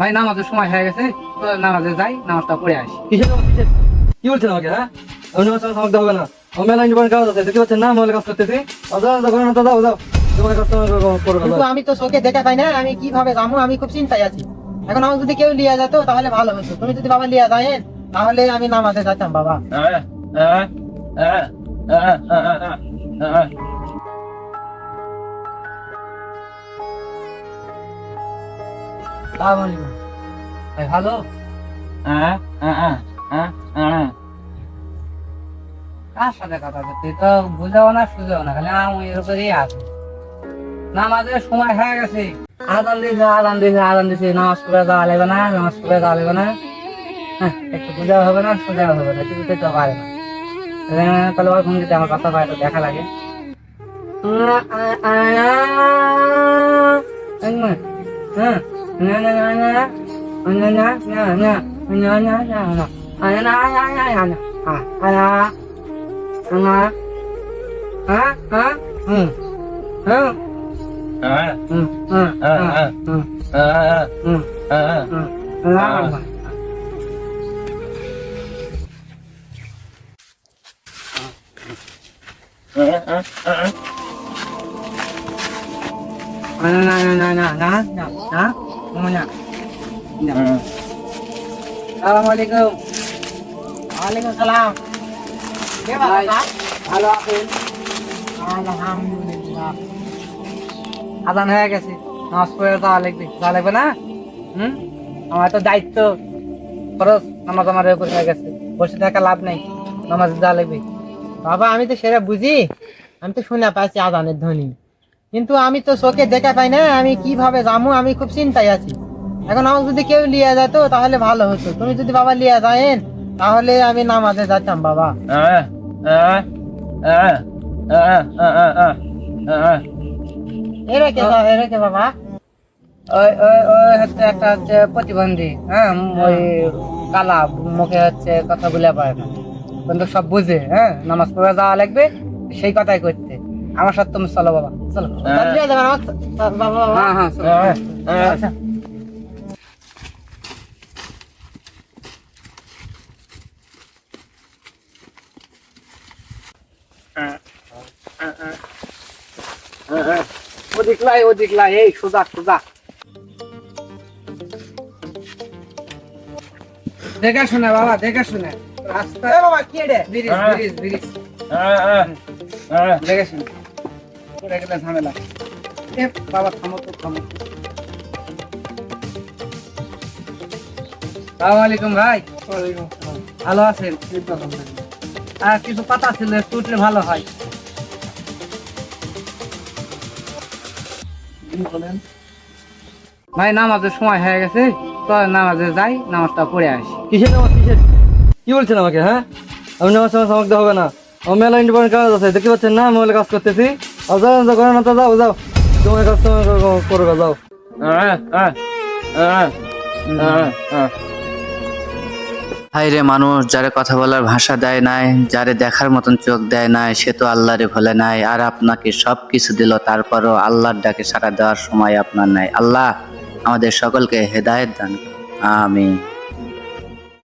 ভাই নামাজের সময় হয়ে গেছে, তো নামাজে যাই, নামাজটা পড়ে আসি। কিসের নামাজ, কিসের? কি বলছেন আমাকে? হ্যাঁ, আমি নামাজ আমাকে হবে না। আমি মেলা ইন্ডিপেন্ডেন্ট কাজ আছে, দেখতে পাচ্ছেন না? মোবাইলে কাজ করতেছি। যাও যাও, তোমার কাজ তোমার করবে। কিন্তু আমি তো চোখে দেখে পাই না, আমি কিভাবে যাবো? আমি খুব চিন্তায় আছি। এখন আমাকে যদি কেউ লিয়ে যেত তাহলে ভালো হতো। তুমি যদি বাবা লিয়ে যায় তাহলে আমি নামাজে যাইতাম বাবা। আসসালামু আলাইকুম। ভাই ভালো? কার সাথে কথা করতে তো বুঝাও না সুঝাও না, খালি আমি এর উপরেই আছে। নামাজের সময় হয়ে গেছে, আজান দিছে, নামাজ পড়ে যাওয়া লাগবে না, নামাজ পড়ে যাওয়া লাগবে না। হ্যাঁ, একটু বুঝাও হবে না, সুঝাও হবে না, কিছু তো পারে না। তাহলে ওর ফোন যদি আমার কথা পায় তো দেখা লাগে। Assalamualaikum. ওয়ালাইকুম সালাম। কে ভাই, বাবা? ভালো আছেন? আলহামদুলিল্লাহ। আজান হয়ে গেছে, নামাজ পড়ে যাওয়া লাগবে না? আমার তো দায়িত্ব, খরচ নামাজ আমার উপর হয়ে গেছে, বসে থাকা লাভ নেই, নামাজ যাওয়া লাগবে। বাবা আমি তো সেটা বুঝি, আমি তো শুনে পাচ্ছি আজানের ধ্বনি, কিন্তু আমি তো চোখে দেখে পাই না, আমি কিভাবে যাবো? আমি খুব চিন্তায় আছি। এখন আমাকে যদি কেউ লিয়ে যেত তাহলে ভালো হতো। তুমি যদি বাবা লিয়ে যায় তাহলে আমি নামাজে যাইতাম বাবা। এরা কে বাবা? ওই ওই ওই হচ্ছে একটা হচ্ছে প্রতিবন্ধী, হ্যাঁ, ওই কালা, মুখে হচ্ছে কথা বলে পারে না, কিন্তু সব বুঝে। হ্যাঁ, নামাজ পড়ে যাওয়া লাগবে, সেই কথাই করতে। আমার সাথে তুমি চলো বাবা, চলো। তাহলে লিয়ে যাবেন আমাকে? বাবা বাবা হ্যাঁ হ্যাঁ, চলো। আচ্ছা। ওদিক লাই, এই সোজা সোজা, দেখে শুনে বাবা, দেখে শুনে রাস্তা। বাবা কি রে? ব্রিজ ব্রিজ ব্রিজ, দেখে শুনে পড়ে গেলে ঝামেলা। এ বাবা, থামো তো, থামো। আসসালামু আলাইকুম ভাই, ভালো আছেন? আর কিছু পাতা ছিল, একটু উঠলে ভালো হয়। ভাই নামাজের সময় হয়ে গেছে, তো নামাজে যাই, নামাজটা পড়ে আসি। কিসের নামাজ, কিসের? কি বলছেন আমাকে? হ্যাঁ, আমি নামাজ আমাকে হবে না। আমি মেলা ইন্ডিপেন্ডেন্ট কাজ আছে, দেখতে পাচ্ছেন না? মোবাইলে কাজ করতেছি। যাও যাও, তোমার কাজ তোমার করবে, যাও। হায়রে মানুষ, যারে কথা বলার ভাষা দেয় নাই, যারে দেখার মতন চোখ দেয় নাই, সে তো আল্লাহরে ভোলে নাই। আর আপনাকে সবকিছু দিল, তারপরও আল্লাহর ডাকে সাড়া দেওয়ার সময় আপনার নাই। আল্লাহ আমাদের সকলকে হেদায়েত দান করুন। আমিন।